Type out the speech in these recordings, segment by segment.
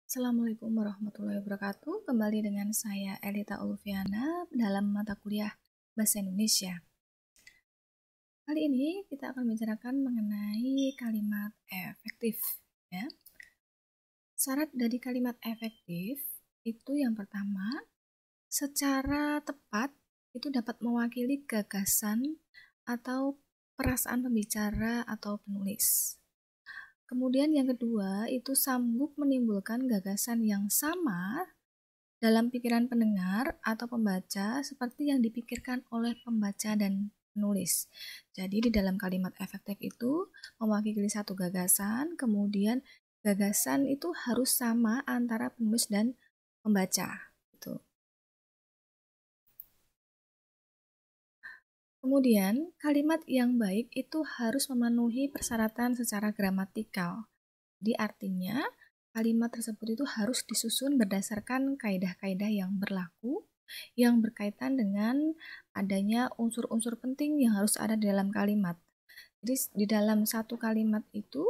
Assalamualaikum warahmatullahi wabarakatuh. Kembali dengan saya Elita Ulfiana dalam mata kuliah Bahasa Indonesia. Kali ini kita akan membicarakan mengenai kalimat efektif. Ya. Syarat dari kalimat efektif itu yang pertama, secara tepat itu dapat mewakili gagasan atau perasaan pembicara atau penulis. Kemudian yang kedua itu sanggup menimbulkan gagasan yang sama dalam pikiran pendengar atau pembaca seperti yang dipikirkan oleh pembaca dan penulis. Jadi di dalam kalimat efektif itu mewakili satu gagasan, kemudian gagasan itu harus sama antara penulis dan pembaca. Gitu. Kemudian kalimat yang baik itu harus memenuhi persyaratan secara gramatikal. Jadi artinya kalimat tersebut itu harus disusun berdasarkan kaidah-kaidah yang berlaku yang berkaitan dengan adanya unsur-unsur penting yang harus ada di dalam kalimat. Jadi di dalam satu kalimat itu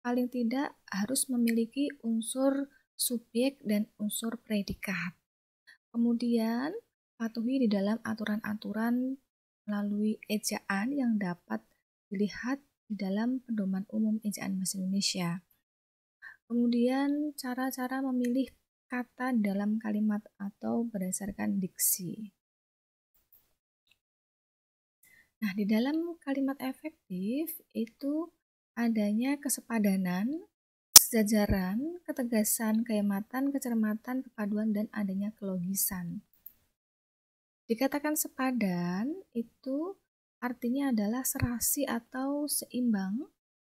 paling tidak harus memiliki unsur subjek dan unsur predikat. Kemudian patuhi di dalam aturan-aturan melalui ejaan yang dapat dilihat di dalam pedoman umum ejaan bahasa Indonesia. Kemudian cara-cara memilih kata dalam kalimat atau berdasarkan diksi. Nah, di dalam kalimat efektif itu adanya kesepadanan, kesejajaran, ketegasan, kehematan, kecermatan, kepaduan, dan adanya kelogisan. Dikatakan sepadan itu artinya adalah serasi atau seimbang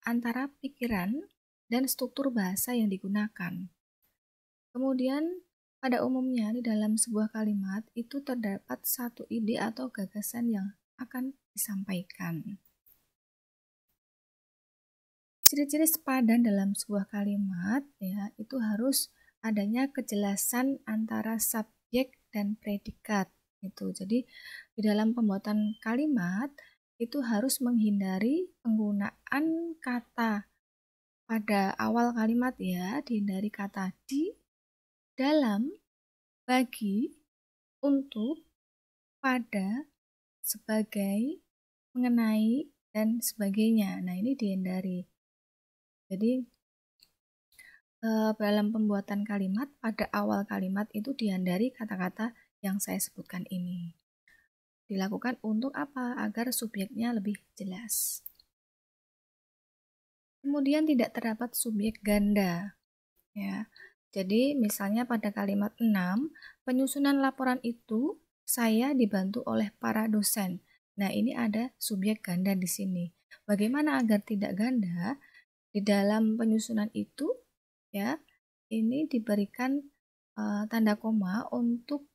antara pikiran dan struktur bahasa yang digunakan. Kemudian pada umumnya di dalam sebuah kalimat itu terdapat satu ide atau gagasan yang akan disampaikan. Ciri-ciri sepadan dalam sebuah kalimat ya itu harus adanya kejelasan antara subjek dan predikat itu. Jadi di dalam pembuatan kalimat itu harus menghindari penggunaan kata pada awal kalimat ya, dihindari kata di, dalam, bagi, untuk, pada, sebagai, mengenai, dan sebagainya. Nah, ini dihindari. Jadi, dalam pembuatan kalimat, pada awal kalimat itu dihindari kata-kata yang saya sebutkan ini. Dilakukan untuk apa? Agar subjeknya lebih jelas. Kemudian tidak terdapat subjek ganda. Ya. Jadi, misalnya pada kalimat 6, penyusunan laporan itu saya dibantu oleh para dosen. Nah, ini ada subjek ganda di sini. Bagaimana agar tidak ganda? Di dalam penyusunan itu, ya, ini diberikan tanda koma untuk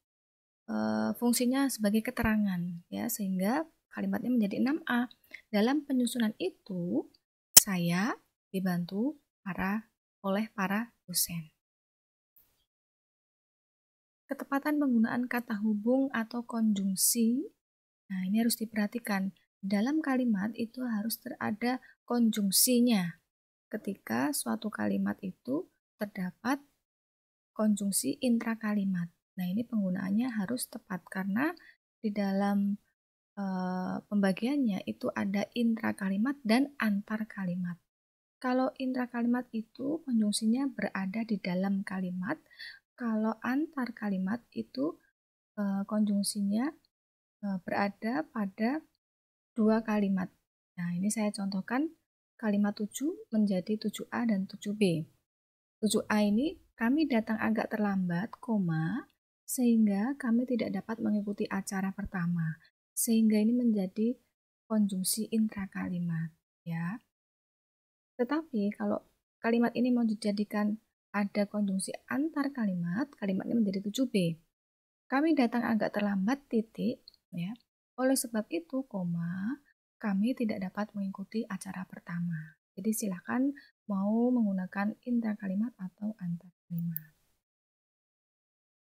fungsinya sebagai keterangan, ya, sehingga kalimatnya menjadi 6A. Dalam penyusunan itu, saya dibantu oleh para dosen. Ketepatan penggunaan kata hubung atau konjungsi, nah ini harus diperhatikan. Dalam kalimat itu harus ada konjungsinya. Ketika suatu kalimat itu terdapat konjungsi intrakalimat. Nah ini penggunaannya harus tepat karena di dalam pembagiannya itu ada intrakalimat dan antar kalimat. Kalau intrakalimat itu konjungsinya berada di dalam kalimat, kalau antar kalimat itu konjungsinya berada pada dua kalimat. Nah, ini saya contohkan kalimat 7 menjadi 7A dan 7B. 7A ini kami datang agak terlambat, sehingga kami tidak dapat mengikuti acara pertama. Sehingga ini menjadi konjungsi intrakalimat, ya. Tetapi kalau kalimat ini mau dijadikan ada konjungsi antar kalimat, kalimatnya menjadi 7B. Kami datang agak terlambat, titik, ya. Oleh sebab itu, kami tidak dapat mengikuti acara pertama. Jadi silakan mau menggunakan intrakalimat atau antar kalimat.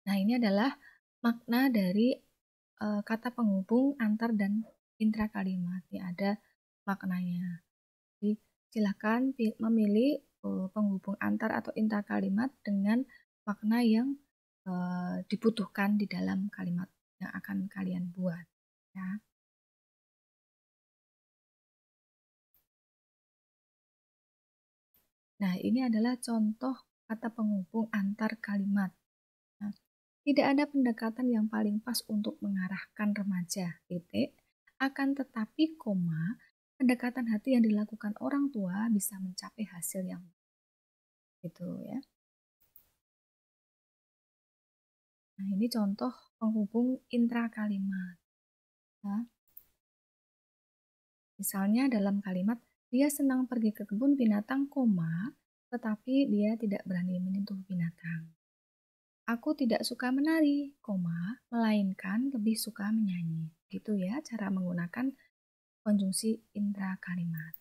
Nah, ini adalah makna dari kata penghubung antar dan intrakalimat. Ya, ada maknanya. Jadi silakan memilih penghubung antar atau intakalimat dengan makna yang dibutuhkan di dalam kalimat yang akan kalian buat, ya. Nah, ini adalah contoh kata penghubung antar kalimat. Nah, tidak ada pendekatan yang paling pas untuk mengarahkan remaja, titik. Akan tetapi, koma, pendekatan hati yang dilakukan orang tua bisa mencapai hasil yang gitu ya. Nah, ini contoh penghubung intrakalimat. Nah, misalnya dalam kalimat, dia senang pergi ke kebun binatang, koma, tetapi dia tidak berani menyentuh binatang. Aku tidak suka menari, koma, melainkan lebih suka menyanyi. Gitu ya, cara menggunakan konjungsi intrakalimat.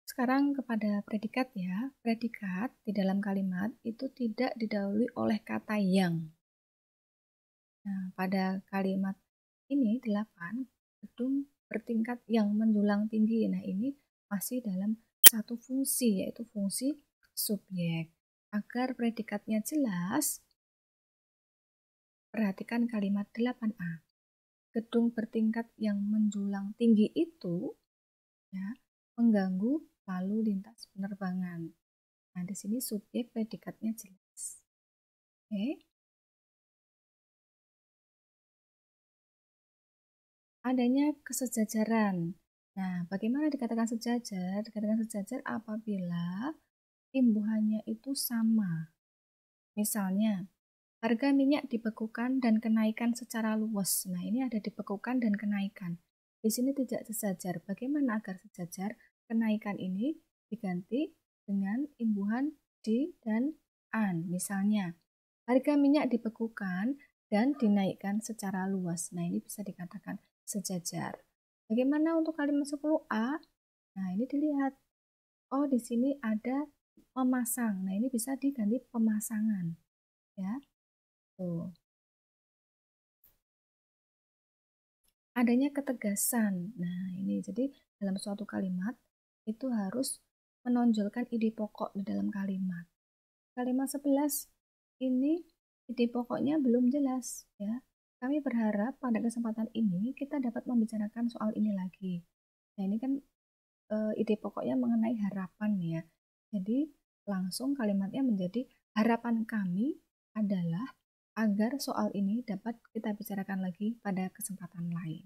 Sekarang kepada predikat ya. Predikat di dalam kalimat itu tidak didahului oleh kata yang. Nah, pada kalimat ini 8, gedung bertingkat yang menjulang tinggi. Nah, ini masih dalam satu fungsi, yaitu fungsi subjek. Agar predikatnya jelas, perhatikan kalimat 8a. Gedung bertingkat yang menjulang tinggi itu ya, mengganggu lalu lintas penerbangan. Nah, di sini subjek predikatnya jelas. Oke. Adanya kesejajaran. Nah, bagaimana dikatakan sejajar? Dikatakan sejajar apabila imbuhannya itu sama. Misalnya, harga minyak dibekukan dan kenaikan secara luas. Nah, ini ada dibekukan dan kenaikan. Di sini tidak sejajar. Bagaimana agar sejajar? Kenaikan ini diganti dengan imbuhan di dan an. Misalnya, harga minyak dibekukan dan dinaikkan secara luas. Nah, ini bisa dikatakan sejajar. Bagaimana untuk kalimat 10a? Nah, ini dilihat. Oh, di sini ada memasang. Nah, ini bisa diganti pemasangan. Ya. Tuh. Adanya ketegasan. Nah, ini jadi dalam suatu kalimat itu harus menonjolkan ide pokok di dalam kalimat. Kalimat 11 ini ide pokoknya belum jelas ya. Kami berharap pada kesempatan ini kita dapat membicarakan soal ini lagi. Nah, ini kan ide pokoknya mengenai harapan ya. Jadi langsung kalimatnya menjadi harapan kami adalah agar soal ini dapat kita bicarakan lagi pada kesempatan lain.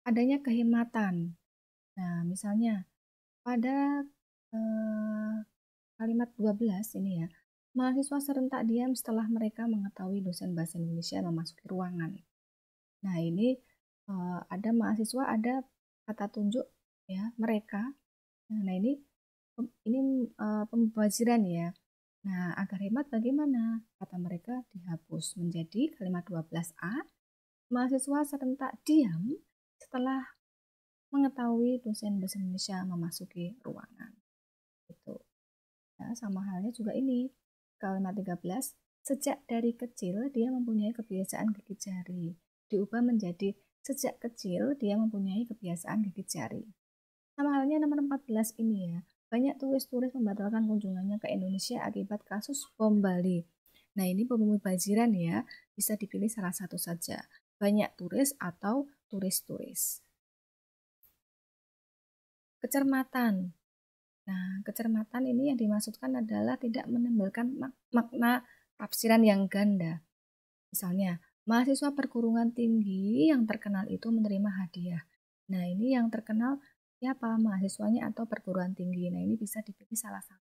Adanya kehematan. Nah, misalnya pada kalimat 12 ini ya, mahasiswa serentak diam setelah mereka mengetahui dosen bahasa Indonesia memasuki ruangan. Nah, ini ada mahasiswa, ada kata tunjuk ya, mereka. Nah, ini pembaziran ya. Nah, agar hemat bagaimana? Kata mereka dihapus menjadi kalimat 12a. Mahasiswa serentak diam setelah mengetahui dosen bahasa Indonesia memasuki ruangan. Itu. Ya, sama halnya juga ini. Kalimat 13, sejak dari kecil dia mempunyai kebiasaan gigit jari. Diubah menjadi sejak kecil dia mempunyai kebiasaan gigit jari. Sama halnya nomor 14 ini ya. Banyak turis-turis membatalkan kunjungannya ke Indonesia akibat kasus bom Bali. Nah, ini pembaziran ya. Bisa dipilih salah satu saja. Banyak turis atau turis-turis. Kecermatan. Nah, kecermatan ini yang dimaksudkan adalah tidak menimbulkan makna tafsiran yang ganda. Misalnya, mahasiswa perguruan tinggi yang terkenal itu menerima hadiah. Nah, ini yang terkenal siapa? Mahasiswanya atau perguruan tinggi. Nah, ini bisa dipilih salah satu.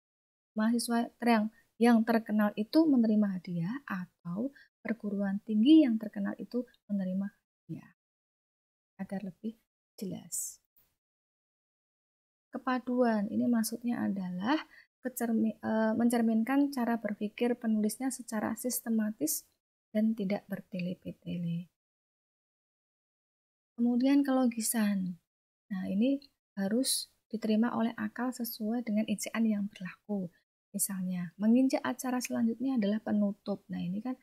Mahasiswa yang terkenal itu menerima hadiah atau perguruan tinggi yang terkenal itu menerima hadiah. Agar lebih jelas. Kepaduan, ini maksudnya adalah mencerminkan cara berpikir penulisnya secara sistematis dan tidak bertele-tele. Kemudian kelogisan. Nah, ini harus diterima oleh akal sesuai dengan ejaan yang berlaku. Misalnya, menginjak acara selanjutnya adalah penutup. Nah, ini kan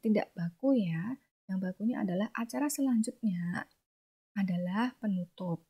tidak baku ya. Yang bakunya adalah acara selanjutnya adalah penutup.